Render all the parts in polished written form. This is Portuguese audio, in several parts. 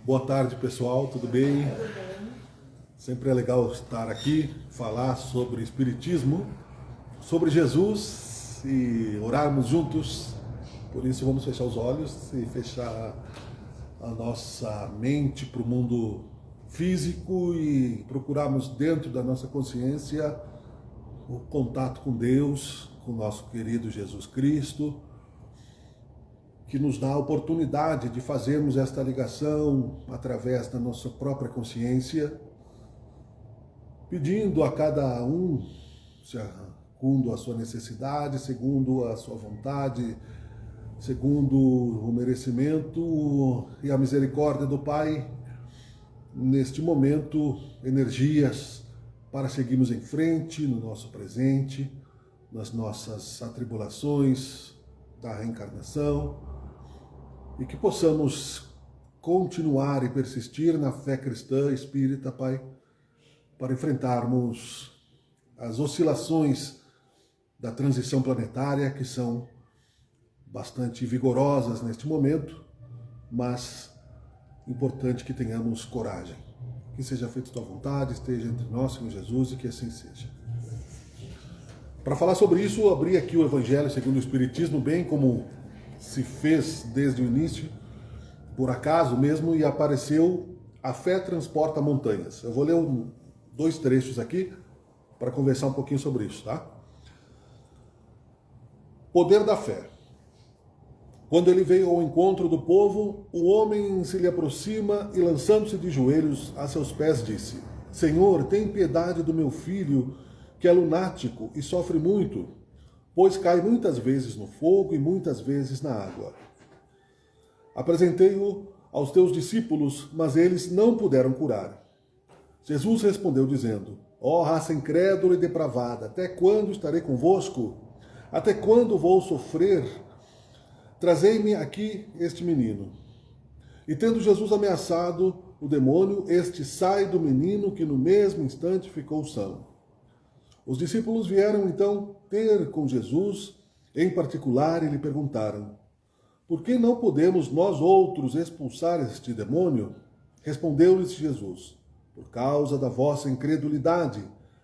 Boa tarde, pessoal, tudo bem? Sempre é legal estar aqui, falar sobre Espiritismo, sobre Jesus e orarmos juntos. Por isso vamos fechar os olhos e fechar a nossa mente para o mundo físico e procurarmos dentro da nossa consciência o contato com Deus, com o nosso querido Jesus Cristo, que nos dá a oportunidade de fazermos esta ligação através da nossa própria consciência, pedindo a cada um, segundo a sua necessidade, segundo a sua vontade, segundo o merecimento e a misericórdia do Pai, neste momento, energias para seguirmos em frente no nosso presente, nas nossas atribulações da reencarnação, e que possamos continuar e persistir na fé cristã espírita, Pai, para enfrentarmos as oscilações da transição planetária, que são bastante vigorosas neste momento, mas importante que tenhamos coragem. Que seja feita a tua vontade, esteja entre nós, Senhor Jesus, e que assim seja. Para falar sobre isso, eu abri aqui o Evangelho segundo o Espiritismo, bem como se fez desde o início, por acaso mesmo, e apareceu "A fé transporta montanhas". Eu vou ler dois trechos aqui para conversar um pouquinho sobre isso, tá? Poder da fé. Quando ele veio ao encontro do povo, o homem se lhe aproxima e, lançando-se de joelhos a seus pés, disse: "Senhor, tem piedade do meu filho, que é lunático e sofre muito, pois cai muitas vezes no fogo e muitas vezes na água. Apresentei-o aos teus discípulos, mas eles não puderam curar." Jesus respondeu dizendo: "Ó raça incrédula e depravada, até quando estarei convosco? Até quando vou sofrer? Trazei-me aqui este menino." E tendo Jesus ameaçado o demônio, este sai do menino, que no mesmo instante ficou são. Os discípulos vieram então ter com Jesus em particular e lhe perguntaram: "Por que não podemos nós outros expulsar este demônio?" Respondeu-lhes Jesus: "Por causa da vossa incredulidade.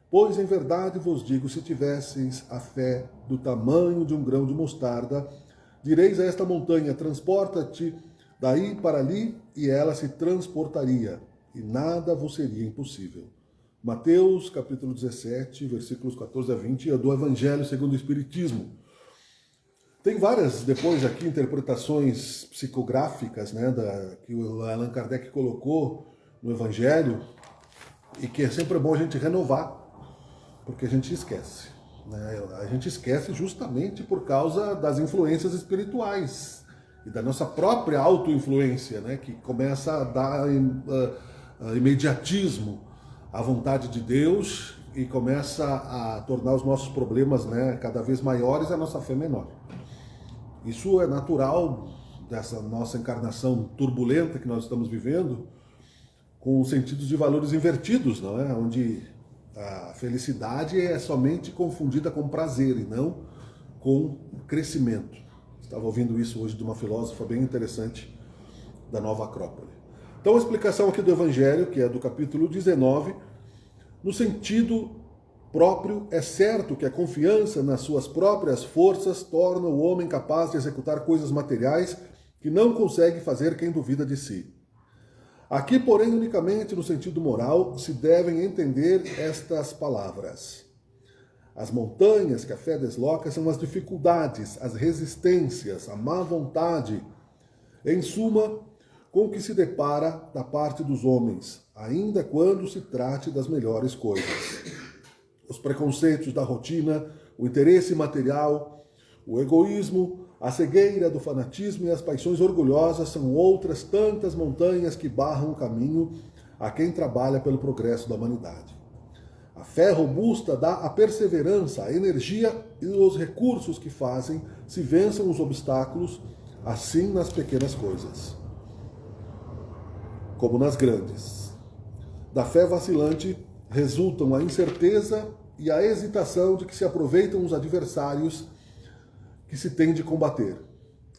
Pois em verdade vos digo, se tivesseis a fé do tamanho de um grão de mostarda, direis a esta montanha: transporta-te daí para ali, e ela se transportaria, e nada vos seria impossível." Mateus, capítulo 17, versículos 14 a 20, é do Evangelho segundo o Espiritismo. Tem várias, depois aqui, interpretações psicográficas, né, que o Allan Kardec colocou no Evangelho, e que é sempre bom a gente renovar, porque a gente esquece. Né? A gente esquece justamente por causa das influências espirituais e da nossa própria auto-influência, né, que começa a dar imediatismo à vontade de Deus e começa a tornar os nossos problemas, né, cada vez maiores e a nossa fé menor. Isso é natural dessa nossa encarnação turbulenta que nós estamos vivendo, com sentidos de valores invertidos, não é? Onde a felicidade é somente confundida com prazer e não com crescimento. Estava ouvindo isso hoje de uma filósofa bem interessante da Nova Acrópole. Então, a explicação aqui do Evangelho, que é do capítulo 19, no sentido próprio, é certo que a confiança nas suas próprias forças torna o homem capaz de executar coisas materiais que não consegue fazer quem duvida de si. Aqui, porém, unicamente no sentido moral, se devem entender estas palavras. As montanhas que a fé desloca são as dificuldades, as resistências, a má vontade, em suma, com o que se depara da parte dos homens, ainda quando se trate das melhores coisas. Os preconceitos da rotina, o interesse material, o egoísmo, a cegueira do fanatismo e as paixões orgulhosas são outras tantas montanhas que barram o caminho a quem trabalha pelo progresso da humanidade. A fé robusta dá a perseverança, a energia e os recursos que fazem se vençam os obstáculos, assim nas pequenas coisas, como nas grandes. Da fé vacilante resultam a incerteza e a hesitação de que se aproveitam os adversários que se tem de combater.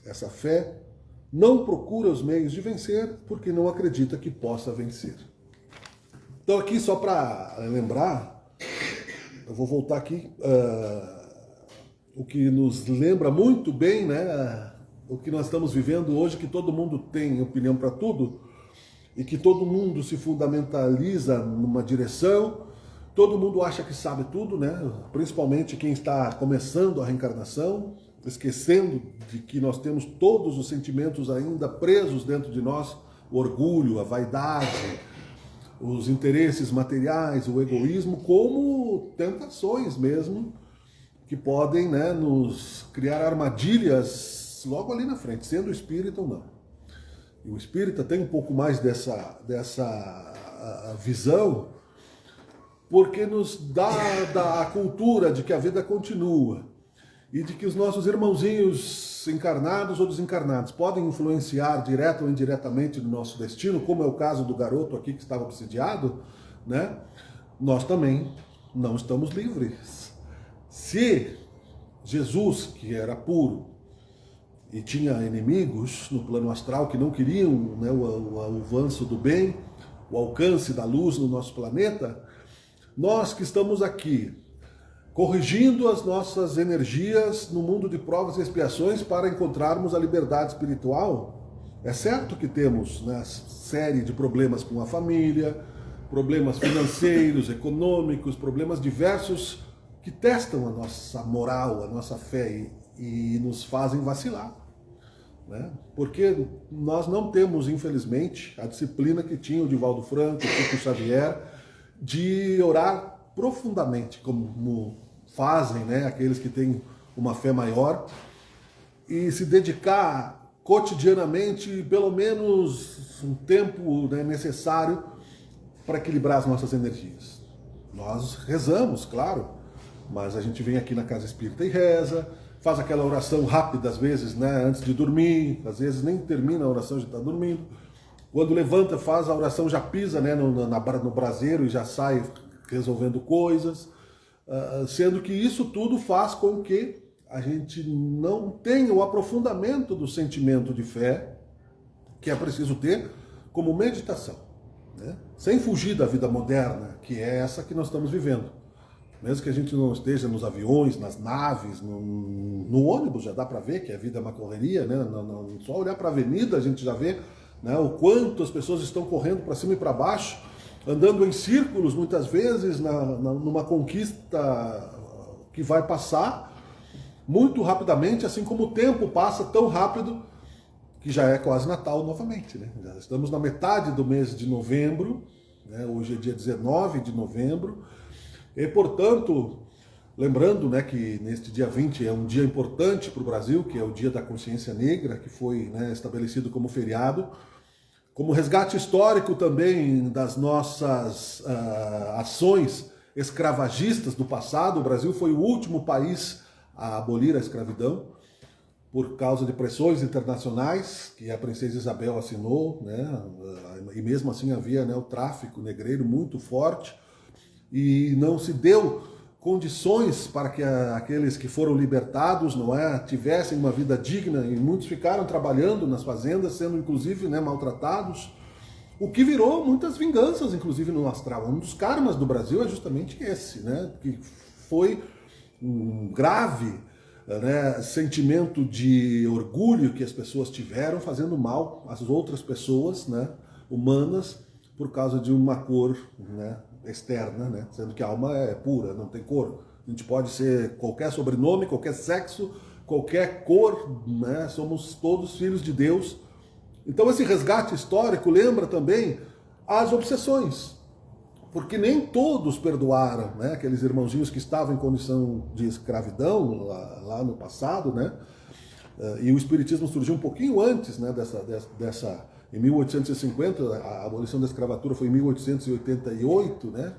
Essa fé não procura os meios de vencer porque não acredita que possa vencer. Então aqui só para lembrar, eu vou voltar aqui, o que nos lembra muito bem, né, o que nós estamos vivendo hoje, que todo mundo tem opinião para tudo, e que todo mundo se fundamentaliza numa direção, todo mundo acha que sabe tudo, né, principalmente quem está começando a reencarnação, esquecendo de que nós temos todos os sentimentos ainda presos dentro de nós, o orgulho, a vaidade, os interesses materiais, o egoísmo, como tentações mesmo, que podem, né, nos criar armadilhas logo ali na frente, sendo espírita ou não. E o espírita tem um pouco mais dessa visão, porque nos dá a cultura de que a vida continua, e de que os nossos irmãozinhos encarnados ou desencarnados podem influenciar direto ou indiretamente no nosso destino, como é o caso do garoto aqui que estava obsidiado, né? Nós também não estamos livres. Se Jesus, que era puro e tinha inimigos no plano astral que não queriam, né, o avanço do bem, o alcance da luz no nosso planeta, nós que estamos aqui corrigindo as nossas energias no mundo de provas e expiações para encontrarmos a liberdade espiritual. É certo que temos, né, série de problemas com a família, problemas financeiros, econômicos, problemas diversos que testam a nossa moral, a nossa fé e nos fazem vacilar, né? Porque nós não temos, infelizmente, a disciplina que tinha o Divaldo Franco, o Chico Xavier, de orar profundamente, como fazem, né, aqueles que têm uma fé maior, e se dedicar cotidianamente, pelo menos um tempo, né, necessário para equilibrar as nossas energias. Nós rezamos, claro, mas a gente vem aqui na Casa Espírita e reza, faz aquela oração rápida às vezes, né, antes de dormir, às vezes nem termina a oração, já está dormindo. Quando levanta, faz a oração, já pisa, né, no braseiro e já sai resolvendo coisas, sendo que isso tudo faz com que a gente não tenha o aprofundamento do sentimento de fé que é preciso ter como meditação, né? Sem fugir da vida moderna, que é essa que nós estamos vivendo. Mesmo que a gente não esteja nos aviões, nas naves, no ônibus, já dá para ver que a vida é uma correria, né? Só olhar para a avenida a gente já vê, né, o quanto as pessoas estão correndo para cima e para baixo, andando em círculos muitas vezes, numa conquista que vai passar muito rapidamente, assim como o tempo passa tão rápido que já é quase Natal novamente, né? Já estamos na metade do mês de novembro, né? Hoje é dia 19 de novembro, e portanto, lembrando, né, que neste dia 20 é um dia importante para o Brasil, que é o Dia da Consciência Negra, que foi, né, estabelecido como feriado, como resgate histórico também das nossas ações escravagistas do passado. O Brasil foi o último país a abolir a escravidão por causa de pressões internacionais que a princesa Isabel assinou, né? E mesmo assim havia, né, o tráfico negreiro muito forte e não se deu condições para que aqueles que foram libertados, não é, tivessem uma vida digna, e muitos ficaram trabalhando nas fazendas, sendo inclusive, né, maltratados, o que virou muitas vinganças, inclusive no astral. Um dos karmas do Brasil é justamente esse, né, que foi um grave, né, sentimento de orgulho que as pessoas tiveram, fazendo mal às outras pessoas, né, humanas, por causa de uma cor, né, externa, né? Sendo que a alma é pura, não tem cor. A gente pode ser qualquer sobrenome, qualquer sexo, qualquer cor, né? Somos todos filhos de Deus. Então esse resgate histórico lembra também as obsessões, porque nem todos perdoaram, né? Aqueles irmãozinhos que estavam em condição de escravidão lá no passado, né? E o Espiritismo surgiu um pouquinho antes, né, dessa em 1850, a abolição da escravatura foi em 1888, né?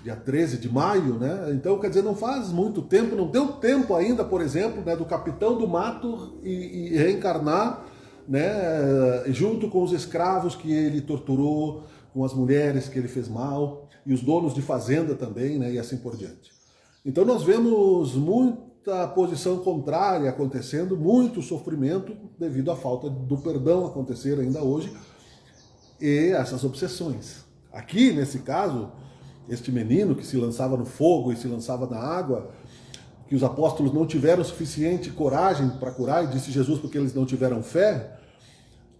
Dia 13 de maio, né? Então, quer dizer, não faz muito tempo, não deu tempo ainda, por exemplo, né, do capitão do mato e reencarnar, né, junto com os escravos que ele torturou, com as mulheres que ele fez mal, e os donos de fazenda também, né, e assim por diante. Então nós vemos muita posição contrária acontecendo, muito sofrimento devido à falta do perdão acontecer ainda hoje e essas obsessões. Aqui, nesse caso, este menino que se lançava no fogo e se lançava na água, que os apóstolos não tiveram suficiente coragem para curar, e disse Jesus porque eles não tiveram fé,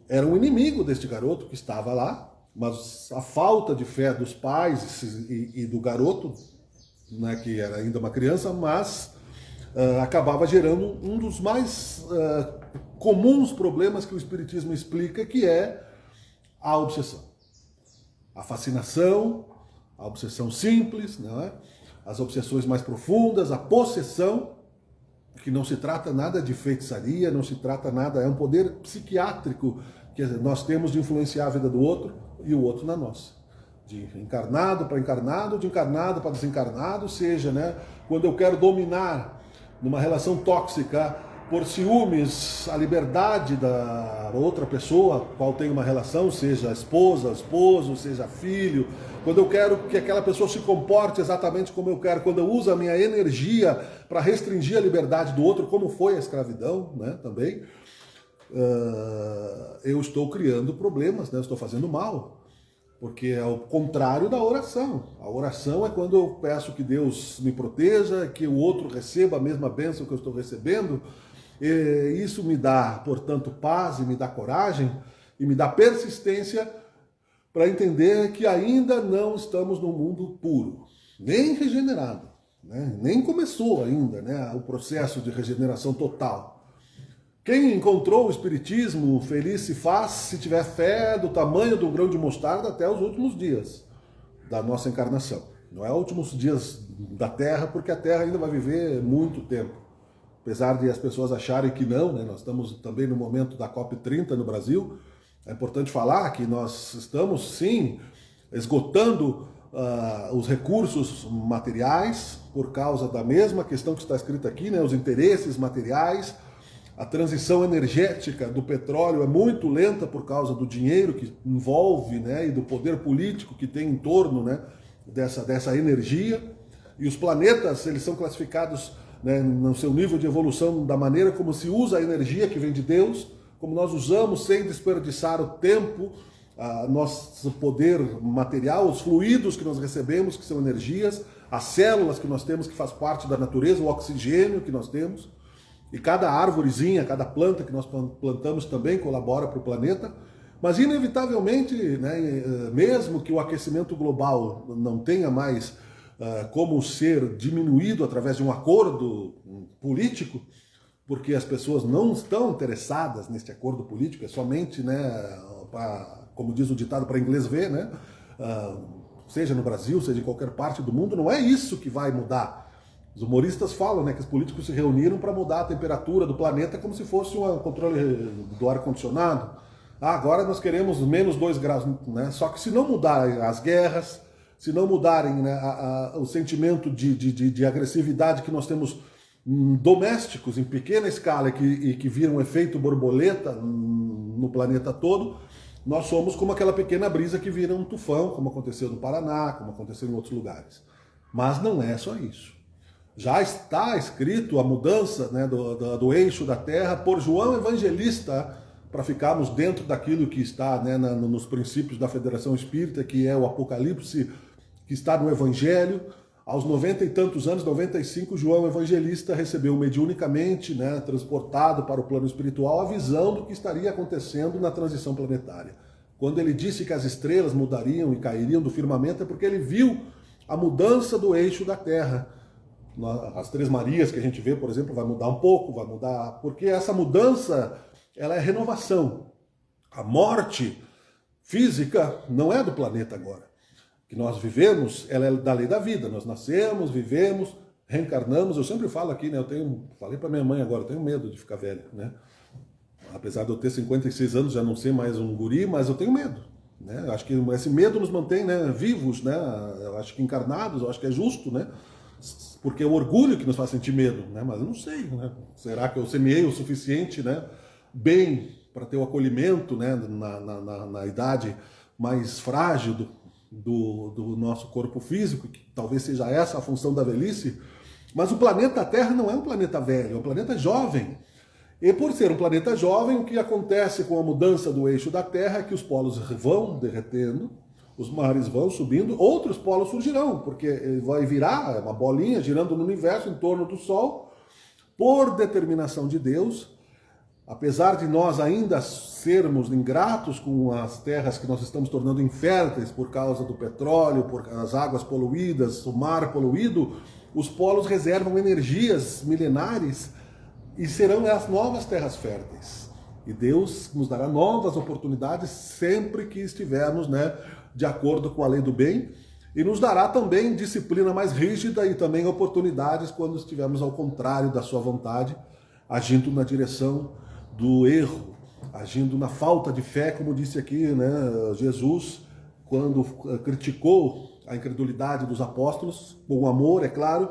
era um inimigo deste garoto que estava lá, mas a falta de fé dos pais e do garoto, né, que era ainda uma criança, mas acabava gerando um dos mais comuns problemas que o Espiritismo explica, que é a obsessão. A fascinação, a obsessão simples, não é? As obsessões mais profundas, a possessão, que não se trata nada de feitiçaria, não se trata nada, é um poder psiquiátrico que nós temos de influenciar a vida do outro e o outro na nossa. De encarnado para encarnado, de encarnado para desencarnado, seja, né, quando eu quero dominar numa relação tóxica por ciúmes a liberdade da outra pessoa, qual tem uma relação, seja esposa, esposo, seja filho, quando eu quero que aquela pessoa se comporte exatamente como eu quero, quando eu uso a minha energia para restringir a liberdade do outro, como foi a escravidão, né, também, eu estou criando problemas, né, eu estou fazendo mal, porque é o contrário da oração. A oração é quando eu peço que Deus me proteja, que o outro receba a mesma bênção que eu estou recebendo. E isso me dá, portanto, paz e me dá coragem e me dá persistência para entender que ainda não estamos num mundo puro, nem regenerado, né? Nem começou ainda, né, o processo de regeneração total. Quem encontrou o Espiritismo feliz se faz se tiver fé do tamanho do grão de mostarda até os últimos dias da nossa encarnação. Não é os últimos dias da Terra, porque a Terra ainda vai viver muito tempo. Apesar de as pessoas acharem que não, né? Nós estamos também no momento da COP30 no Brasil. É importante falar que nós estamos, sim, esgotando os recursos materiais por causa da mesma questão que está escrita aqui, né? Os interesses materiais. A transição energética do petróleo é muito lenta por causa do dinheiro que envolve, né, e do poder político que tem em torno, né, dessa energia. E os planetas, eles são classificados, né, no seu nível de evolução da maneira como se usa a energia que vem de Deus, como nós usamos sem desperdiçar o tempo, nosso poder material, os fluidos que nós recebemos, que são energias, as células que nós temos, que faz parte da natureza, o oxigênio que nós temos. E cada árvorezinha, cada planta que nós plantamos também colabora para o planeta. Mas, inevitavelmente, né, mesmo que o aquecimento global não tenha mais como ser diminuído através de um acordo político, porque as pessoas não estão interessadas neste acordo político, é somente, né, como diz o ditado, para inglês ver, né, seja no Brasil, seja em qualquer parte do mundo, não é isso que vai mudar. Os humoristas falam, né, que os políticos se reuniram para mudar a temperatura do planeta como se fosse um controle do ar-condicionado. Agora nós queremos menos 2 graus, né? Só que se não mudarem as guerras, se não mudarem, né, o sentimento de agressividade que nós temos domésticos, em pequena escala, e que viram um efeito borboleta no planeta todo, nós somos como aquela pequena brisa que vira um tufão, como aconteceu no Paraná, como aconteceu em outros lugares. Mas não é só isso. Já está escrito a mudança, né, do eixo da Terra por João Evangelista, para ficarmos dentro daquilo que está, né, nos princípios da Federação Espírita, que é o Apocalipse, que está no Evangelho. Aos 90 e tantos anos, 95, João Evangelista recebeu mediunicamente, né, transportado para o plano espiritual, a visão do que estaria acontecendo na transição planetária. Quando ele disse que as estrelas mudariam e cairiam do firmamento, é porque ele viu a mudança do eixo da Terra. As Três Marias que a gente vê, por exemplo, vai mudar um pouco, vai mudar, porque essa mudança, ela é renovação. A morte física não é do planeta agora. O que nós vivemos, ela é da lei da vida. Nós nascemos, vivemos, reencarnamos. Eu sempre falo aqui, né? Falei para minha mãe agora, eu tenho medo de ficar velho, né? Apesar de eu ter 56 anos, já não ser mais um guri, mas eu tenho medo, né? Eu acho que esse medo nos mantém, né, vivos, né? Eu acho que encarnados, eu acho que é justo, né? Porque é o orgulho que nos faz sentir medo, né? Mas eu não sei, né? Será que eu semeei o suficiente, né, bem para ter o acolhimento, né, na idade mais frágil do nosso corpo físico, que talvez seja essa a função da velhice, Mas o planeta Terra não é um planeta velho, é um planeta jovem. E por ser um planeta jovem, o que acontece com a mudança do eixo da Terra é que os polos vão derretendo, os mares vão subindo, outros polos surgirão, porque vai virar uma bolinha girando no universo em torno do Sol, por determinação de Deus. Apesar de nós ainda sermos ingratos com as terras que nós estamos tornando inférteis por causa do petróleo, por as águas poluídas, o mar poluído, os polos reservam energias milenares e serão as novas terras férteis. E Deus nos dará novas oportunidades sempre que estivermos, de acordo com a lei do bem, e nos dará também disciplina mais rígida e também oportunidades quando estivermos ao contrário da sua vontade, agindo na direção do erro, agindo na falta de fé, como disse aqui, Jesus, quando criticou a incredulidade dos apóstolos, com amor, é claro,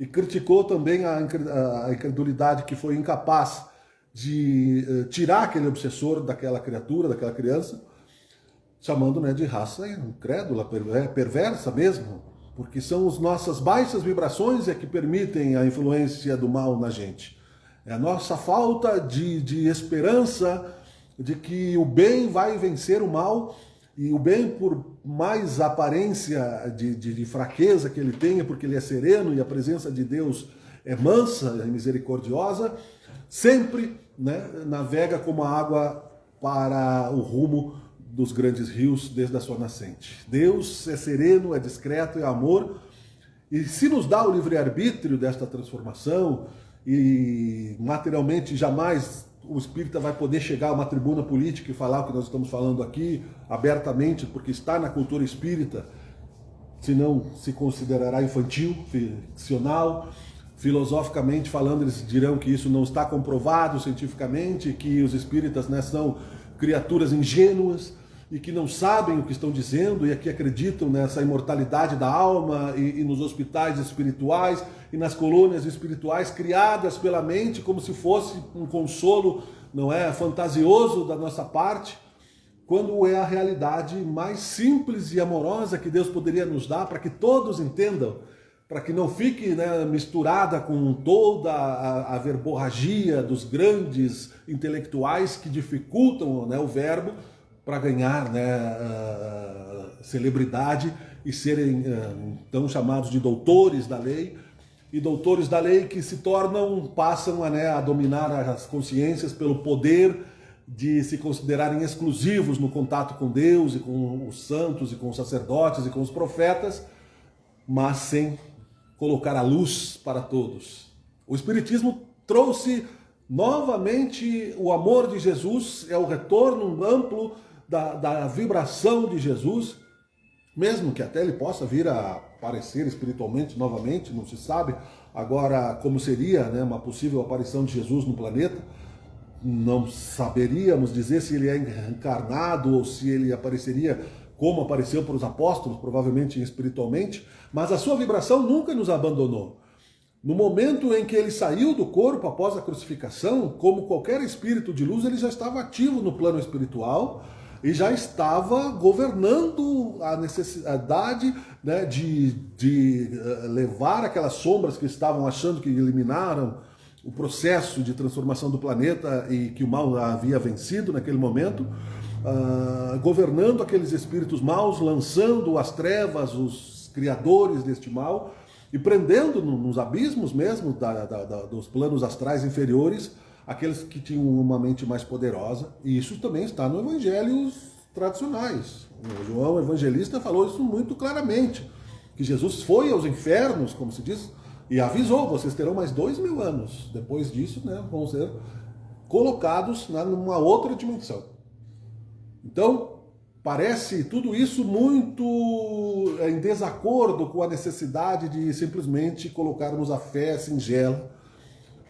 e criticou também a incredulidade que foi incapaz de tirar aquele obsessor daquela criatura, daquela criança, chamando de raça incrédula, perversa mesmo, porque são as nossas baixas vibrações que permitem a influência do mal na gente. É a nossa falta de esperança de que o bem vai vencer o mal, e o bem, por mais aparência de fraqueza que ele tenha, porque ele é sereno e a presença de Deus é mansa e misericordiosa, sempre navega como a água para o rumo dos grandes rios desde a sua nascente. Deus é sereno, é discreto, é amor, e se nos dá o livre-arbítrio desta transformação, e materialmente jamais o espírita vai poder chegar a uma tribuna política e falar o que nós estamos falando aqui abertamente, porque está na cultura espírita, senão se considerará infantil, ficcional. Filosoficamente falando, eles dirão que isso não está comprovado cientificamente, que os espíritas são criaturas ingênuas e que não sabem o que estão dizendo e que acreditam nessa imortalidade da alma e nos hospitais espirituais e nas colônias espirituais criadas pela mente como se fosse um consolo, fantasioso da nossa parte, quando é a realidade mais simples e amorosa que Deus poderia nos dar para que todos entendam, para que não fique misturada com toda a verborragia dos grandes intelectuais que dificultam o verbo para ganhar celebridade e serem então chamados de doutores da lei, e doutores da lei que passam a dominar as consciências pelo poder de se considerarem exclusivos no contato com Deus e com os santos e com os sacerdotes e com os profetas, mas sem colocar a luz para todos. O Espiritismo trouxe novamente o amor de Jesus, é o retorno amplo da vibração de Jesus, mesmo que até ele possa vir a aparecer espiritualmente novamente, não se sabe agora como seria uma possível aparição de Jesus no planeta. Não saberíamos dizer se ele é encarnado ou se ele apareceria como apareceu para os apóstolos, provavelmente espiritualmente, mas a sua vibração nunca nos abandonou. No momento em que ele saiu do corpo após a crucificação, como qualquer espírito de luz, ele já estava ativo no plano espiritual e já estava governando a necessidade de levar aquelas sombras que estavam achando que eliminaram o processo de transformação do planeta e que o mal havia vencido naquele momento, governando aqueles espíritos maus, lançando as trevas, os criadores deste mal, e prendendo nos abismos mesmo dos planos astrais inferiores aqueles que tinham uma mente mais poderosa. E isso também está nos evangelhos tradicionais. O João Evangelista falou isso muito claramente, que Jesus foi aos infernos, como se diz, e avisou: vocês terão mais 2000 anos. Depois disso, vão ser colocados numa outra dimensão. Então, parece tudo isso muito em desacordo com a necessidade de simplesmente colocarmos a fé singela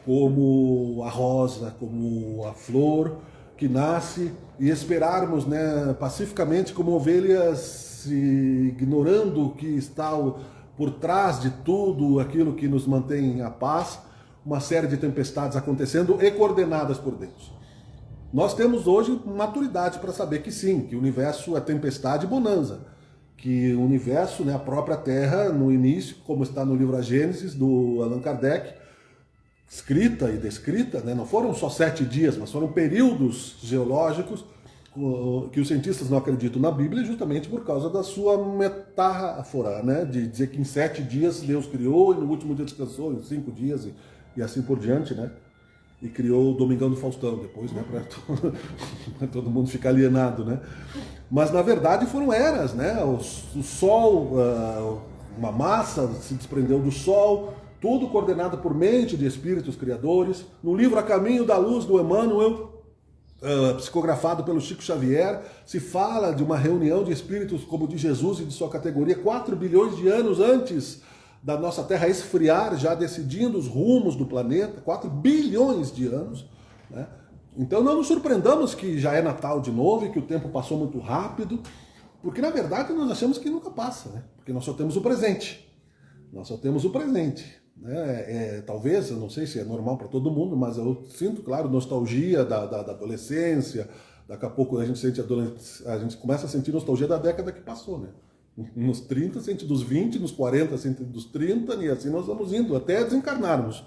como a rosa, como a flor que nasce, e esperarmos pacificamente como ovelhas, ignorando o que está por trás de tudo aquilo que nos mantém a paz, uma série de tempestades acontecendo e coordenadas por Deus. Nós temos hoje maturidade para saber que sim, que o universo é tempestade e bonança. que o universo, né, a própria Terra, no início, como está no livro A Gênesis, do Allan Kardec, escrita e descrita, né, não foram só 7 dias, mas foram períodos geológicos que os cientistas não acreditam na Bíblia justamente por causa da sua metáfora, né, de dizer que em 7 dias Deus criou e no último dia descansou, em 5 dias e assim por diante, né? E criou o Domingão do Faustão depois, né, para todo mundo ficar alienado, né? Mas na verdade foram eras, né? O Sol, uma massa se desprendeu do Sol, tudo coordenado por mente de espíritos criadores. No livro A Caminho da Luz, do Emmanuel, psicografado pelo Chico Xavier, se fala de uma reunião de espíritos como de Jesus e de sua categoria 4 bilhões de anos antes da nossa Terra esfriar, já decidindo os rumos do planeta, 4 bilhões de anos, né? Então não nos surpreendamos que já é Natal de novo e que o tempo passou muito rápido, porque na verdade nós achamos que nunca passa, né? Porque nós só temos o presente. Nós só temos o presente, né? Talvez, eu não sei se é normal para todo mundo, mas eu sinto, claro, nostalgia da adolescência. Daqui a pouco a gente começa a sentir nostalgia da década que passou, né? Nos 30 sente dos 20, nos 40 sente dos 30, e assim nós vamos indo até desencarnarmos.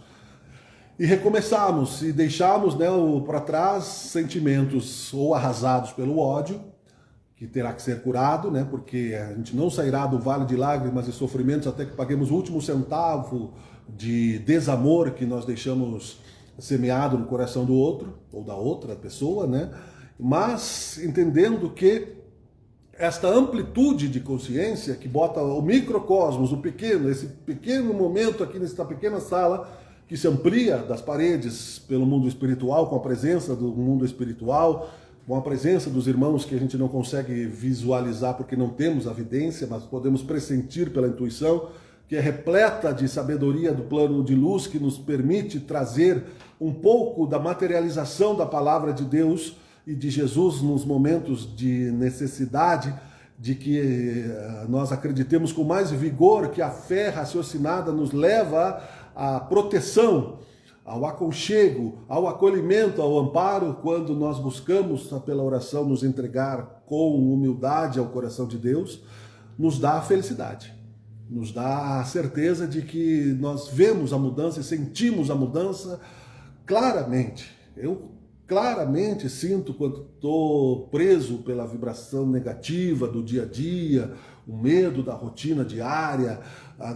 E recomeçarmos e deixarmos, né, para trás sentimentos ou arrasados pelo ódio, que terá que ser curado, né, porque a gente não sairá do vale de lágrimas e sofrimentos até que paguemos o último centavo de desamor que nós deixamos semeado no coração do outro, ou da outra pessoa, né, mas entendendo que esta amplitude de consciência que bota o microcosmos, o pequeno, esse pequeno momento aqui nesta pequena sala, que se amplia das paredes pelo mundo espiritual, com a presença do mundo espiritual, com a presença dos irmãos que a gente não consegue visualizar porque não temos a evidência, mas podemos pressentir pela intuição, que é repleta de sabedoria do plano de luz, que nos permite trazer um pouco da materialização da palavra de Deus e de Jesus nos momentos de necessidade, de que nós acreditemos com mais vigor que a fé raciocinada nos leva à proteção, ao aconchego, ao acolhimento, ao amparo, quando nós buscamos pela oração nos entregar com humildade ao coração de Deus, nos dá a felicidade, nos dá a certeza de que nós vemos a mudança e sentimos a mudança claramente. Eu claramente sinto quando estou preso pela vibração negativa do dia a dia, o medo da rotina diária.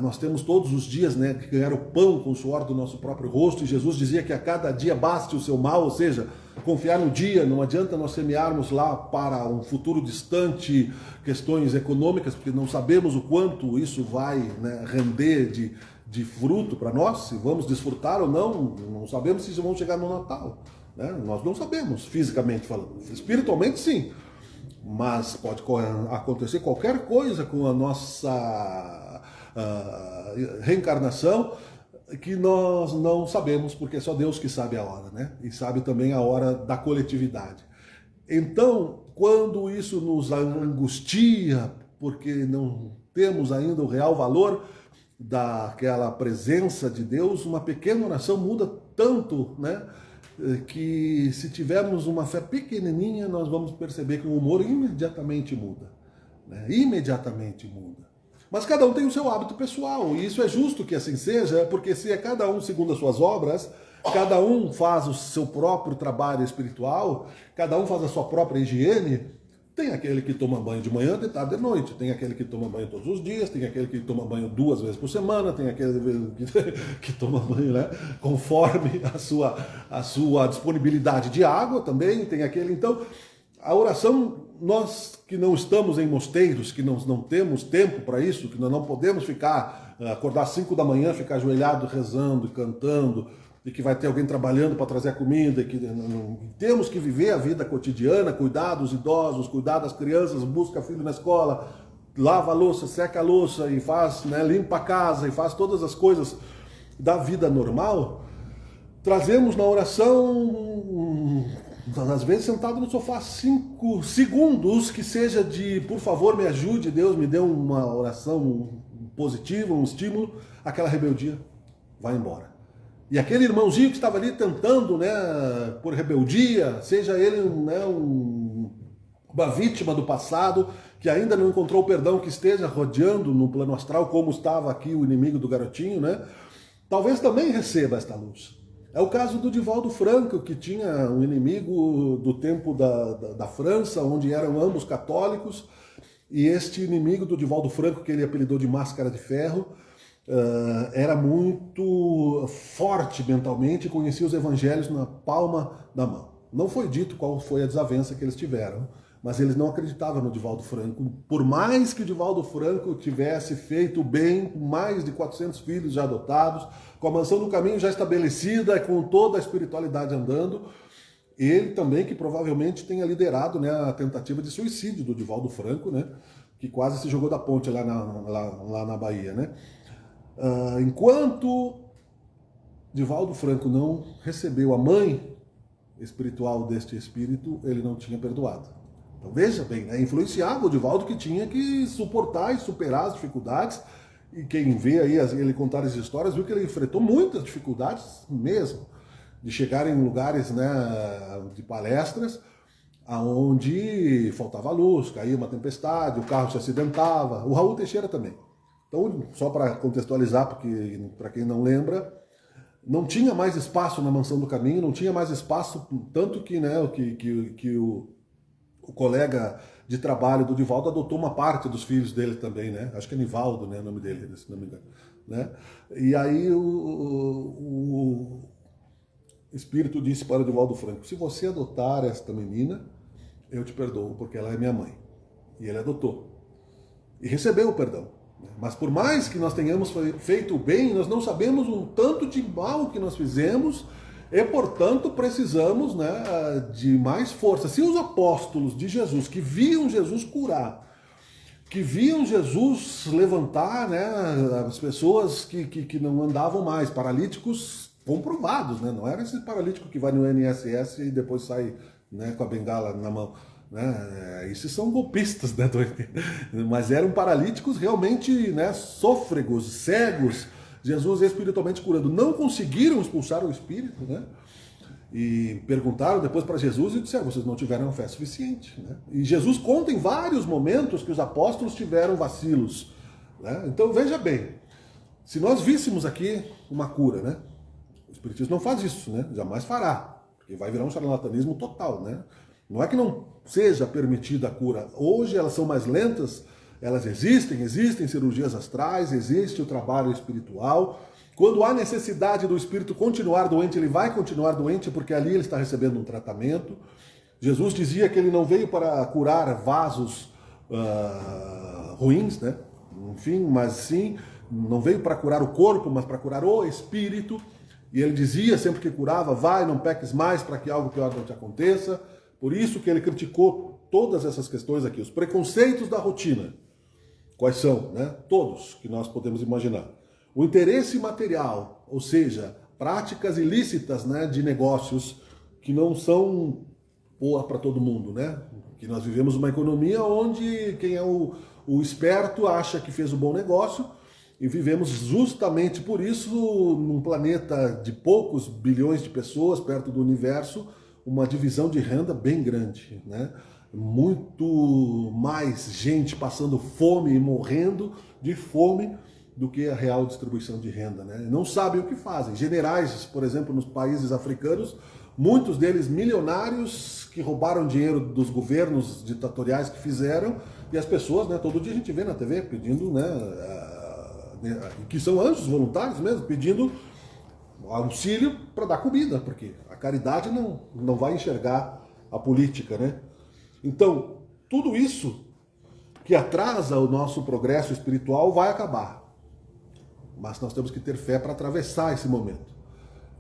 Nós temos todos os dias, né, que ganhar o pão com o suor do nosso próprio rosto, e Jesus dizia que a cada dia baste o seu mal, ou seja, confiar no dia. Não adianta nós semearmos lá para um futuro distante questões econômicas, porque não sabemos o quanto isso vai, né, render de fruto para nós, se vamos desfrutar ou não, não sabemos se vamos chegar no Natal. Né? Nós não sabemos, fisicamente falando. Espiritualmente, sim. Mas pode acontecer qualquer coisa com a nossa reencarnação que nós não sabemos, porque é só Deus que sabe a hora, né? E sabe também a hora da coletividade. Então, quando isso nos angustia, porque não temos ainda o real valor daquela presença de Deus, uma pequena oração muda tanto, né? Que se tivermos uma fé pequenininha, nós vamos perceber que o humor imediatamente muda, né? Imediatamente muda. Mas cada um tem o seu hábito pessoal, e isso é justo que assim seja, porque se é cada um segundo as suas obras, cada um faz o seu próprio trabalho espiritual, cada um faz a sua própria higiene. Tem aquele que toma banho de manhã, de tarde, de noite. Tem aquele que toma banho todos os dias. Tem aquele que toma banho 2 vezes por semana. Tem aquele que toma banho, né, conforme a sua disponibilidade de água também. Tem aquele. Então, a oração, nós que não estamos em mosteiros, que não temos tempo para isso, que nós não podemos acordar às 5 da manhã, ficar ajoelhado rezando e cantando, e que vai ter alguém trabalhando para trazer a comida, e que temos que viver a vida cotidiana, cuidar dos idosos, cuidar das crianças, busca filho na escola, lava a louça, seca a louça e faz, né, limpa a casa e faz todas as coisas da vida normal. Trazemos na oração, às vezes sentado no sofá, 5 segundos, que seja de, por favor, me ajude, Deus me dê uma oração positiva, um estímulo, aquela rebeldia vai embora. E aquele irmãozinho que estava ali tentando, né, por rebeldia, seja ele, né, uma vítima do passado, que ainda não encontrou o perdão, que esteja rodeando no plano astral, como estava aqui o inimigo do garotinho, né? Talvez também receba esta luz. É o caso do Divaldo Franco, que tinha um inimigo do tempo da França, onde eram ambos católicos, e este inimigo do Divaldo Franco, que ele apelidou de Máscara de Ferro, era muito forte mentalmente e conhecia os evangelhos na palma da mão. Não foi dito qual foi a desavença que eles tiveram, mas eles não acreditavam no Divaldo Franco. Por mais que o Divaldo Franco tivesse feito bem, com mais de 400 filhos já adotados, com a mansão do caminho já estabelecida, com toda a espiritualidade andando, ele também que provavelmente tenha liderado, né, a tentativa de suicídio do Divaldo Franco, né, que quase se jogou da ponte lá na Bahia, né? Enquanto Divaldo Franco não recebeu a mãe espiritual deste espírito, ele não tinha perdoado. Então veja bem, né? Influenciava o Divaldo, que tinha que suportar e superar as dificuldades, e quem vê aí ele contar as histórias viu que ele enfrentou muitas dificuldades mesmo, de chegar em lugares, né, de palestras, aonde faltava luz, caía uma tempestade, o carro se acidentava, o Raul Teixeira também. Então, só para contextualizar, porque para quem não lembra, não tinha mais espaço na Mansão do Caminho, não tinha mais espaço, tanto que, né, o colega de trabalho do Divaldo adotou uma parte dos filhos dele também, né? Acho que é Nivaldo, né, o nome dele, se não me engano, né? E aí o espírito disse para o Divaldo Franco: se você adotar esta menina, eu te perdoo, porque ela é minha mãe. E ele adotou. E recebeu o perdão. Mas por mais que nós tenhamos feito o bem, nós não sabemos o tanto de mal que nós fizemos, e portanto precisamos, né, de mais força. Se os apóstolos de Jesus, que viam Jesus curar, que viam Jesus levantar, né, as pessoas que não andavam mais, paralíticos comprovados, né? Não era esse paralítico que vai no INSS e depois sai, né, com a bengala na mão, né? Esses são golpistas, né? Mas eram paralíticos realmente, né, sôfregos, cegos, Jesus espiritualmente curando. Não conseguiram expulsar o espírito, né? E perguntaram depois para Jesus e disseram: vocês não tiveram fé suficiente, né? E Jesus conta em vários momentos que os apóstolos tiveram vacilos, né? Então veja bem, se nós víssemos aqui uma cura, né? O espiritismo não faz isso, né? Jamais fará, porque vai virar um charlatanismo total, né? Não é que não seja permitida a cura. Hoje elas são mais lentas, elas existem cirurgias astrais, existe o trabalho espiritual. Quando há necessidade do espírito continuar doente, ele vai continuar doente, porque ali ele está recebendo um tratamento. Jesus dizia que ele não veio para curar vasos ruins, né? Enfim, mas sim, não veio para curar o corpo, mas para curar o espírito. E ele dizia sempre que curava: vai, não peques mais para que algo pior não te aconteça. Por isso que ele criticou todas essas questões aqui, os preconceitos da rotina. Quais são, né? Todos que nós podemos imaginar. O interesse material, ou seja, práticas ilícitas, né, de negócios que não são boa para todo mundo, né? Que nós vivemos uma economia onde quem é o esperto acha que fez um bom negócio, e vivemos justamente por isso num planeta de poucos bilhões de pessoas perto do universo, uma divisão de renda bem grande, né? Muito mais gente passando fome e morrendo de fome do que a real distribuição de renda, né? Não sabem o que fazem. Generais, por exemplo, nos países africanos, muitos deles milionários que roubaram dinheiro dos governos ditatoriais que fizeram, e as pessoas, né, todo dia a gente vê na TV pedindo, né, que são anjos voluntários mesmo, pedindo auxílio para dar comida, porque a caridade não vai enxergar a política, né? Então, tudo isso que atrasa o nosso progresso espiritual vai acabar. Mas nós temos que ter fé para atravessar esse momento,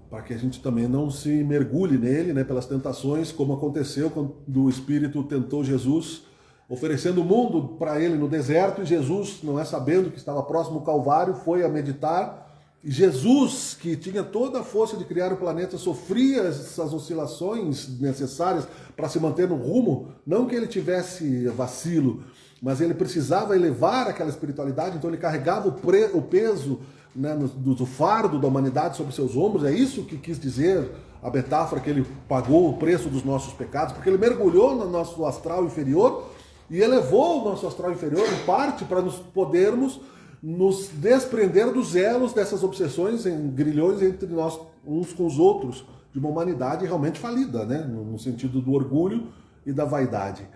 para que a gente também não se mergulhe nele, né, pelas tentações, como aconteceu quando o Espírito tentou Jesus, oferecendo o mundo para ele no deserto, e Jesus, não é sabendo que estava próximo ao Calvário, foi a meditar. E Jesus, que tinha toda a força de criar o planeta, sofria essas oscilações necessárias para se manter no rumo. Não que ele tivesse vacilo, mas ele precisava elevar aquela espiritualidade, então ele carregava o peso, né, do fardo da humanidade sobre seus ombros. É isso que quis dizer a metáfora, que ele pagou o preço dos nossos pecados, porque ele mergulhou no nosso astral inferior e elevou o nosso astral inferior, em parte, para nos podermos nos desprender dos elos dessas obsessões, em grilhões entre nós uns com os outros, de uma humanidade realmente falida, né? No sentido do orgulho e da vaidade.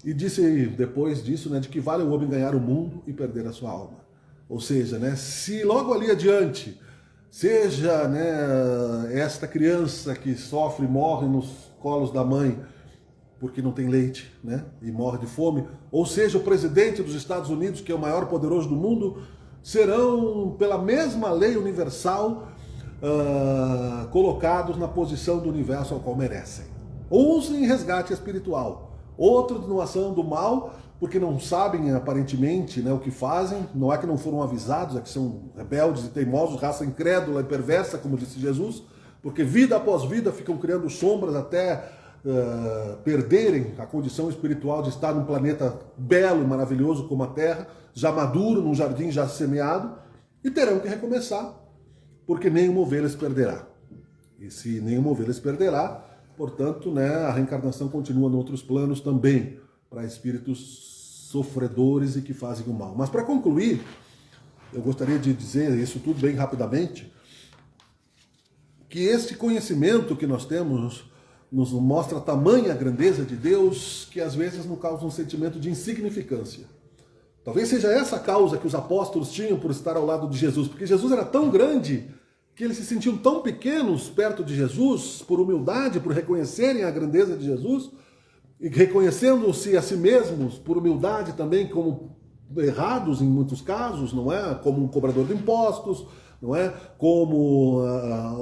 E disse depois disso, né, de que vale o homem ganhar o mundo e perder a sua alma. Ou seja, né, se logo ali adiante, seja, né, esta criança que sofre e morre nos colos da mãe porque não tem leite, né, e morre de fome, ou seja, o presidente dos Estados Unidos, que é o maior poderoso do mundo, serão, pela mesma lei universal, colocados na posição do universo ao qual merecem. Uns em resgate espiritual, outros numa ação do mal, porque não sabem aparentemente, né, o que fazem, não é que não foram avisados, é que são rebeldes e teimosos, raça incrédula e perversa, como disse Jesus, porque vida após vida ficam criando sombras até perderem a condição espiritual de estar num planeta belo e maravilhoso como a Terra, já maduro, num jardim já semeado, e terão que recomeçar, porque nenhuma ovelha se perderá. E se nenhuma ovelha se perderá, portanto, né, a reencarnação continua em outros planos também, para espíritos sofredores e que fazem o mal. Mas para concluir, eu gostaria de dizer isso tudo bem rapidamente, que este conhecimento que nós temos nos mostra tamanha grandeza de Deus que às vezes nos causa um sentimento de insignificância. Talvez seja essa a causa que os apóstolos tinham por estar ao lado de Jesus, porque Jesus era tão grande que eles se sentiam tão pequenos perto de Jesus, por humildade, por reconhecerem a grandeza de Jesus, e reconhecendo-se a si mesmos, por humildade também, como errados em muitos casos, não é? Como um cobrador de impostos, não é? Como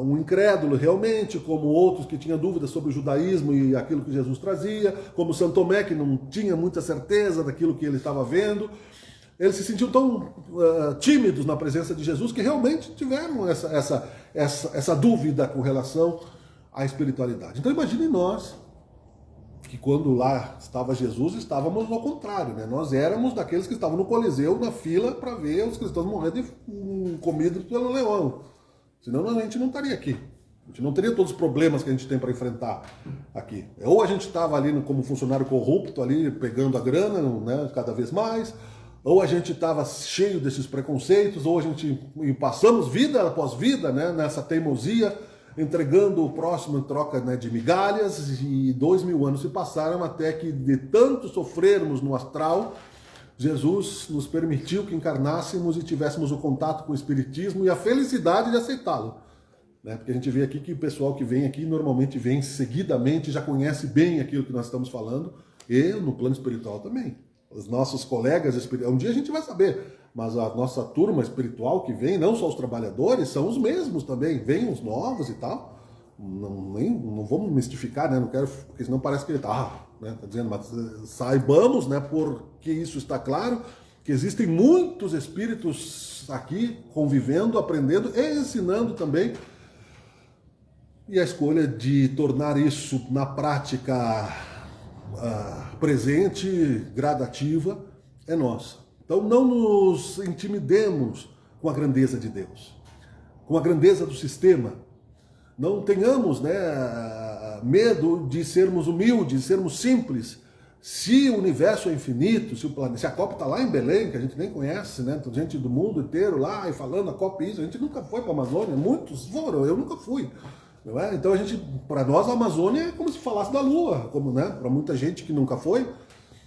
um incrédulo realmente, como outros que tinham dúvidas sobre o judaísmo e aquilo que Jesus trazia, como Santo Tomé, que não tinha muita certeza daquilo que ele estava vendo. Eles se sentiam tão tímidos na presença de Jesus que realmente tiveram essa dúvida com relação à espiritualidade. Então imagine nós, que quando lá estava Jesus, estávamos ao contrário, né? Nós éramos daqueles que estavam no Coliseu, na fila, para ver os cristãos morrendo comidos pelo leão. Senão a gente não estaria aqui. A gente não teria todos os problemas que a gente tem para enfrentar aqui. Ou a gente estava ali como funcionário corrupto, ali pegando a grana, né, cada vez mais, ou a gente estava cheio desses preconceitos, ou a gente passamos vida após vida, né, nessa teimosia, entregando o próximo em troca, né, de migalhas, e 2000 anos se passaram até que, de tanto sofrermos no astral, Jesus nos permitiu que encarnássemos e tivéssemos o contato com o Espiritismo e a felicidade de aceitá-lo. Né? Porque a gente vê aqui que o pessoal que vem aqui normalmente vem seguidamente, já conhece bem aquilo que nós estamos falando, e no plano espiritual também. Os nossos colegas espirituais, um dia a gente vai saber, mas a nossa turma espiritual que vem, não só os trabalhadores, são os mesmos também, vêm os novos e tal. Não vamos mistificar, né? Não quero, porque senão parece que ele está, né, tá dizendo, mas saibamos, né, porque isso está claro, que existem muitos espíritos aqui convivendo, aprendendo e ensinando também. E a escolha de tornar isso na prática presente, gradativa, é nossa. Então não nos intimidemos com a grandeza de Deus, com a grandeza do sistema. Não tenhamos, né, medo de sermos humildes, de sermos simples. Se o universo é infinito, se a COP está lá em Belém, que a gente nem conhece, né, tem gente do mundo inteiro lá e falando a COP isso, a gente nunca foi para a Amazônia, muitos foram, eu nunca fui. Não é? Então para nós a Amazônia é como se falasse da Lua, como, né, para muita gente que nunca foi.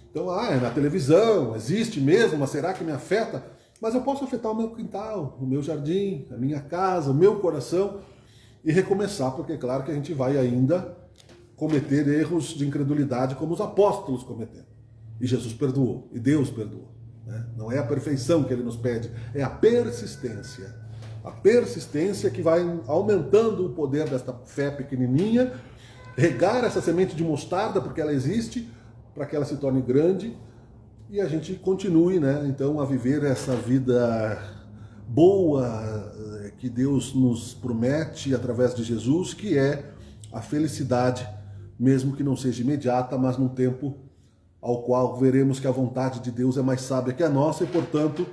Então, é na televisão, existe mesmo, mas será que me afeta? Mas eu posso afetar o meu quintal, o meu jardim, a minha casa, o meu coração e recomeçar, porque é claro que a gente vai ainda cometer erros de incredulidade como os apóstolos cometeram. E Jesus perdoou, e Deus perdoou. Né? Não é a perfeição que ele nos pede, é a persistência. A persistência que vai aumentando o poder desta fé pequenininha, regar essa semente de mostarda, porque ela existe, para que ela se torne grande e a gente continue, né, então, a viver essa vida boa que Deus nos promete através de Jesus, que é a felicidade, mesmo que não seja imediata, mas num tempo ao qual veremos que a vontade de Deus é mais sábia que a nossa e, portanto,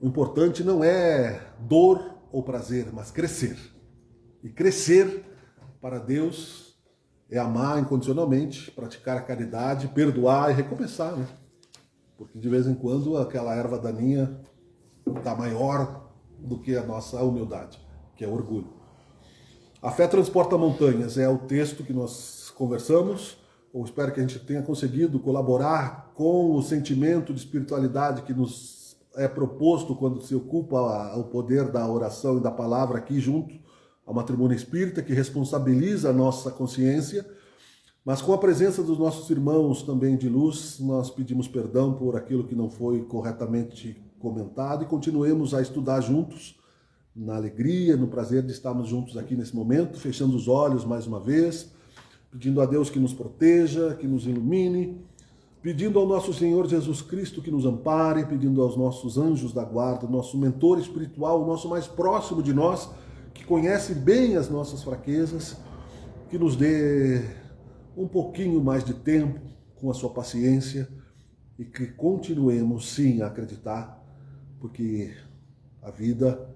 o importante não é dor ou prazer, mas crescer. E crescer para Deus é amar incondicionalmente, praticar a caridade, perdoar e recomeçar, né? porque de vez em quando aquela erva daninha está maior do que a nossa humildade, que é o orgulho. A fé transporta montanhas, é o texto que nós conversamos. Eu espero que a gente tenha conseguido colaborar com o sentimento de espiritualidade que nos é proposto quando se ocupa o poder da oração e da palavra aqui junto a uma tribuna espírita que responsabiliza a nossa consciência, mas com a presença dos nossos irmãos também de luz, nós pedimos perdão por aquilo que não foi corretamente comentado e continuemos a estudar juntos, na alegria, no prazer de estarmos juntos aqui nesse momento, fechando os olhos mais uma vez, pedindo a Deus que nos proteja, que nos ilumine, pedindo ao nosso Senhor Jesus Cristo que nos ampare, pedindo aos nossos anjos da guarda, nosso mentor espiritual, o nosso mais próximo de nós, que conhece bem as nossas fraquezas, que nos dê um pouquinho mais de tempo com a sua paciência e que continuemos sim a acreditar, porque a vida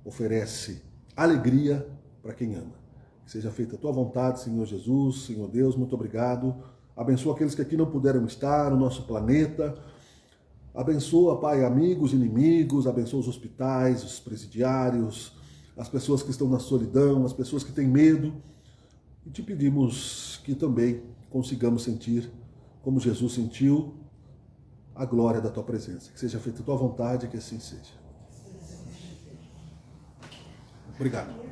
oferece alegria para quem ama. Que seja feita a tua vontade, Senhor Jesus, Senhor Deus, muito obrigado. Abençoa aqueles que aqui não puderam estar, o nosso planeta. Abençoa, Pai, amigos, inimigos, abençoa os hospitais, os presidiários, as pessoas que estão na solidão, as pessoas que têm medo. E te pedimos que também consigamos sentir, como Jesus sentiu, a glória da tua presença. Que seja feita a tua vontade e que assim seja. Obrigado.